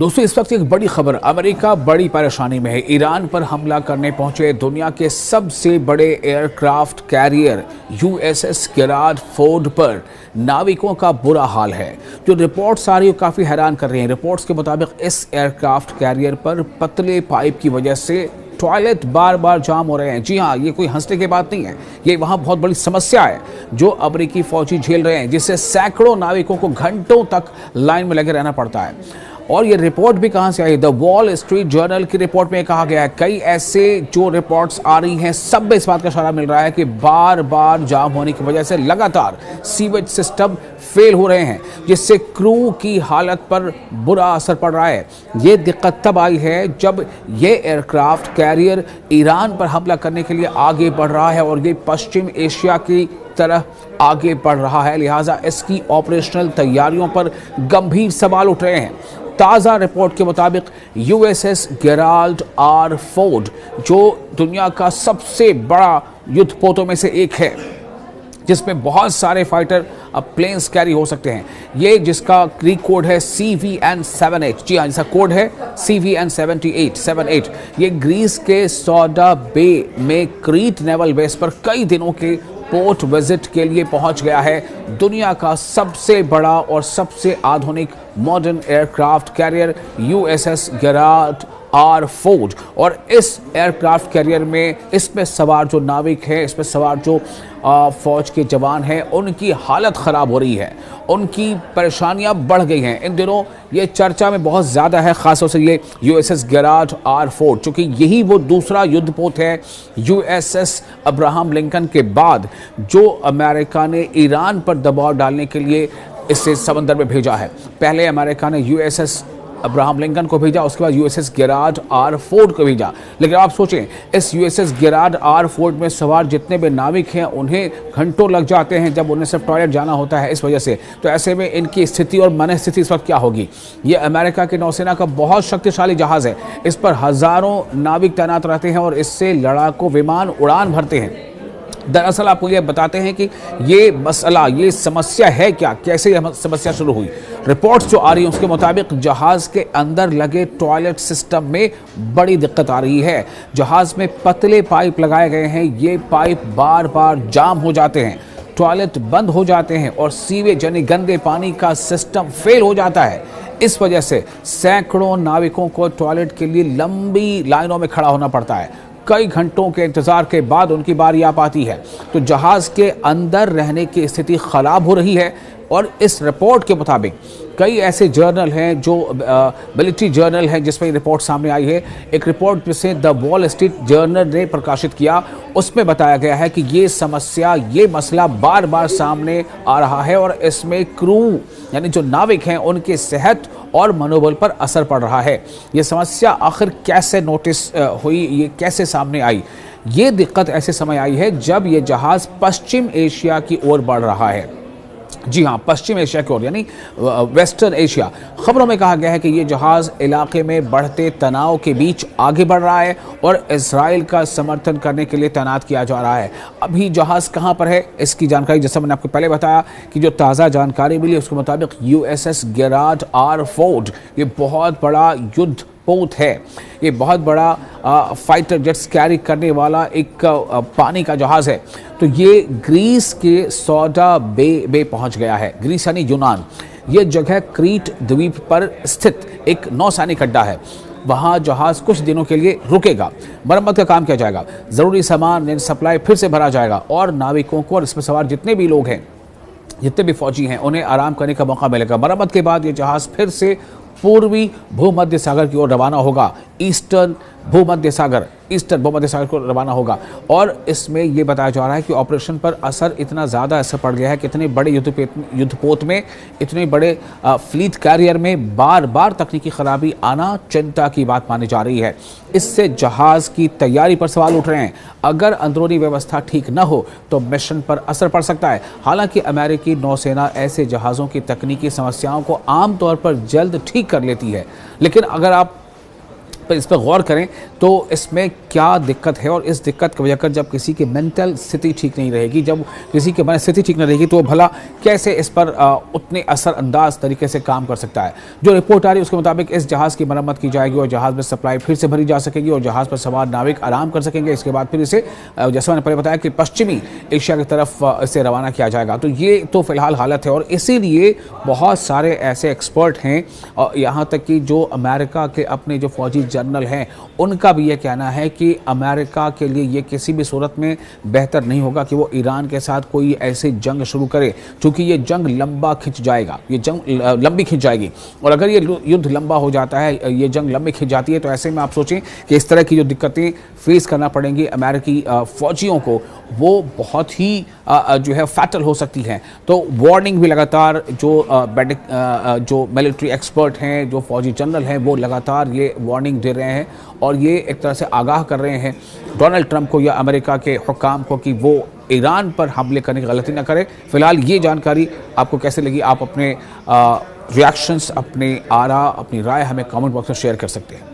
दोस्तों, इस वक्त एक बड़ी खबर। अमेरिका बड़ी परेशानी में है। ईरान पर हमला करने पहुंचे दुनिया के सबसे बड़े aircraft carrier USS Gerald Ford पर नाविकों का बुरा हाल है। जो रिपोर्ट्स आ रही है काफ़ी हैरान कर रही हैं। रिपोर्ट्स के मुताबिक इस एयरक्राफ्ट कैरियर पर पतले पाइप की वजह से टॉयलेट बार बार जाम हो रहे हैं। जी हाँ, ये कोई हंसने की बात नहीं है। ये वहाँ बहुत बड़ी समस्या है जो अमेरिकी फौजी झेल रहे हैं, जिससे सैकड़ों नाविकों को घंटों तक लाइन में लगे रहना पड़ता है। और ये रिपोर्ट भी कहां से आई? द वॉल स्ट्रीट जर्नल की रिपोर्ट में कहा गया है। कई ऐसे जो रिपोर्ट्स आ रही हैं, सब में इस बात का इशारा मिल रहा है कि बार बार जाम होने की वजह से लगातार सीवेज सिस्टम फेल हो रहे हैं, जिससे क्रू की हालत पर बुरा असर पड़ रहा है। ये दिक्कत तब आई है जब ये एयरक्राफ्ट कैरियर ईरान पर हमला करने के लिए आगे बढ़ रहा है और ये पश्चिम एशिया की तरह आगे बढ़ रहा है। लिहाजा इसकी ऑपरेशनल तैयारियों पर गंभीर सवाल उठ रहे हैं। ताज़ा रिपोर्ट के मुताबिक यूएसएस गेराल्ड आर फोर्ड, जो दुनिया का सबसे बड़ा युद्धपोतों में से एक है, जिसमें बहुत सारे फाइटर प्लेन्स कैरी हो सकते हैं, ये जिसका क्रीक कोड है CVN-78। जी हाँ, जिसका कोड है CVN-78, ये ग्रीस के सौदा बे में क्रीट नेवल बेस पर कई दिनों के पोर्ट विजिट के लिए पहुंच गया है। दुनिया का सबसे बड़ा और सबसे आधुनिक modern aircraft carrier USS Gerald R Ford. और इस एयरक्राफ्ट कैरियर में इसमें सवार जो नाविक हैं, इसमें सवार जो फौज के जवान हैं, उनकी हालत ख़राब हो रही है, उनकी परेशानियां बढ़ गई हैं। इन दिनों ये चर्चा में बहुत ज़्यादा है, ख़ासतौर से ये यूएसएस गेराल्ड आर फोर्ड, चूँकि यही वो दूसरा युद्धपोत है यूएसएस अब्राहम लिंकन के बाद जो अमेरिका ने ईरान पर दबाव डालने के लिए इसे समंदर में भेजा है। पहले अमेरिका ने यूएसएस अब्राहम लिंकन को भेजा, उसके बाद यूएसएस गेराल्ड आर फोर्ड को भेजा। लेकिन आप सोचें, इस यूएसएस गेराल्ड आर फोर्ड में सवार जितने भी नाविक हैं, उन्हें घंटों लग जाते हैं जब उन्हें सिर्फ टॉयलेट जाना होता है इस वजह से। तो ऐसे में इनकी स्थिति और मनस्थिति इस वक्त क्या होगी? ये अमेरिका की नौसेना का बहुत शक्तिशाली जहाज़ है। इस पर हज़ारों नाविक तैनात रहते हैं और इससे लड़ाकू विमान उड़ान भरते हैं। दरअसल आपको ये बताते हैं कि ये मसला, ये समस्या है क्या, कैसे यह समस्या शुरू हुई। रिपोर्ट्स जो आ रही हैं उसके मुताबिक जहाज़ के अंदर लगे टॉयलेट सिस्टम में बड़ी दिक्कत आ रही है। जहाज़ में पतले पाइप लगाए गए हैं, ये पाइप बार बार जाम हो जाते हैं, टॉयलेट बंद हो जाते हैं और सीवेज यानी गंदे पानी का सिस्टम फेल हो जाता है। इस वजह से सैकड़ों नाविकों को टॉयलेट के लिए लंबी लाइनों में खड़ा होना पड़ता है। कई घंटों के इंतज़ार के बाद उनकी बारी आ पाती है। तो जहाज़ के अंदर रहने की स्थिति ख़राब हो रही है। और इस रिपोर्ट के मुताबिक कई ऐसे जर्नल हैं जो मिलिट्री जर्नल हैं जिसमें रिपोर्ट सामने आई है। एक रिपोर्ट जिसे द वॉल स्ट्रीट जर्नल ने प्रकाशित किया, उसमें बताया गया है कि ये समस्या, ये मसला बार बार सामने आ रहा है और इसमें क्रू यानी जो नाविक हैं उनके सेहत और मनोबल पर असर पड़ रहा है। ये समस्या आखिर कैसे नोटिस हुई, ये कैसे सामने आई? ये दिक्कत ऐसे समय आई है जब ये जहाज़ पश्चिम एशिया की ओर बढ़ रहा है। जी हाँ, पश्चिम एशिया की ओर यानी वेस्टर्न एशिया। खबरों में कहा गया है कि ये जहाज़ इलाके में बढ़ते तनाव के बीच आगे बढ़ रहा है और इजराइल का समर्थन करने के लिए तैनात किया जा रहा है। अभी जहाज़ कहाँ पर है इसकी जानकारी, जैसा मैंने आपको पहले बताया कि जो ताज़ा जानकारी मिली उसके मुताबिक यूएसएस गेराल्ड आर फोर्ड ये बहुत बड़ा युद्ध पोत है। ये बहुत बड़ा फाइटर जेट्स कैरी करने वाला एक पानी का जहाज़ है। तो ये ग्रीस के सौदा बे पहुंच गया है। ग्रीस यानी यूनान। ये जगह क्रीट द्वीप पर स्थित एक नौसैनिक अड्डा है। वहाँ जहाज़ कुछ दिनों के लिए रुकेगा, मरम्मत का काम किया जाएगा, ज़रूरी सामान सप्लाई फिर से भरा जाएगा और नाविकों को और इसमें सवार जितने भी लोग हैं, जितने भी फौजी हैं, उन्हें आराम करने का मौका मिलेगा। मरम्मत के बाद ये जहाज़ फिर से पूर्वी भूमध्य सागर की ओर रवाना होगा। ईस्टर्न भूमध्य सागर को रवाना होगा। और इसमें यह बताया जा रहा है कि ऑपरेशन पर असर इतना ज़्यादा असर पड़ गया है कि इतने बड़े युद्धपोत में, इतने बड़े फ्लीट कैरियर में बार बार तकनीकी खराबी आना चिंता की बात मानी जा रही है। इससे जहाज़ की तैयारी पर सवाल उठ रहे हैं। अगर अंदरूनी व्यवस्था ठीक न हो तो मिशन पर असर पड़ सकता है। हालांकि अमेरिकी नौसेना ऐसे जहाज़ों की तकनीकी समस्याओं को आमतौर पर जल्द ठीक कर लेती है, लेकिन अगर आप इस पर गौर करें तो इसमें क्या दिक्कत है, और इस दिक्कत की वजह कर जब किसी की मेंटल स्थिति ठीक नहीं रहेगी, जब किसी की मनस्थिति ठीक नहीं रहेगी, तो भला कैसे इस पर उतने असरअंदाज तरीके से काम कर सकता है। जो रिपोर्ट आ रही है उसके मुताबिक इस जहाज़ की मरम्मत की जाएगी और जहाज़ में सप्लाई फिर से भरी जा सकेगी और जहाज़ पर सवार नाविक आराम कर सकेंगे। इसके बाद फिर इसे, जैसा मैंने पहले बताया, कि पश्चिमी एशिया की तरफ इसे रवाना किया जाएगा। तो ये तो फिलहाल हालत है, और इसीलिए बहुत सारे ऐसे एक्सपर्ट हैं, और यहाँ तक कि जो अमेरिका के अपने जो फौजी जनरल हैं उनका भी ये कहना है कि अमेरिका के लिए ये किसी भी सूरत में बेहतर नहीं होगा कि वो ईरान के साथ कोई ऐसी जंग शुरू करे, क्योंकि ये जंग लंबा खिंच जाएगा, ये जंग लंबी खिंच जाएगी। और अगर ये युद्ध लंबा हो जाता है, ये जंग लंबी खिंच जाती है, तो ऐसे में आप सोचें कि इस तरह की जो दिक्कतें फेस करना पड़ेंगी अमेरिकी फौजियों को, वो बहुत ही जो है फैटल हो सकती हैं। तो वार्निंग भी लगातार जो मिलिट्री एक्सपर्ट हैं, जो फौजी जनरल हैं, वो लगातार ये वार्निंग दे रहे हैं और ये एक तरह से आगाह कर रहे हैं डोनाल्ड ट्रंप को या अमेरिका के हुक्काम को कि वो ईरान पर हमले करने की गलती ना करे। फिलहाल ये जानकारी आपको कैसे लगी, आप अपने रिएक्शंस, अपने आरा, अपनी राय हमें कमेंट बॉक्स में शेयर कर सकते हैं।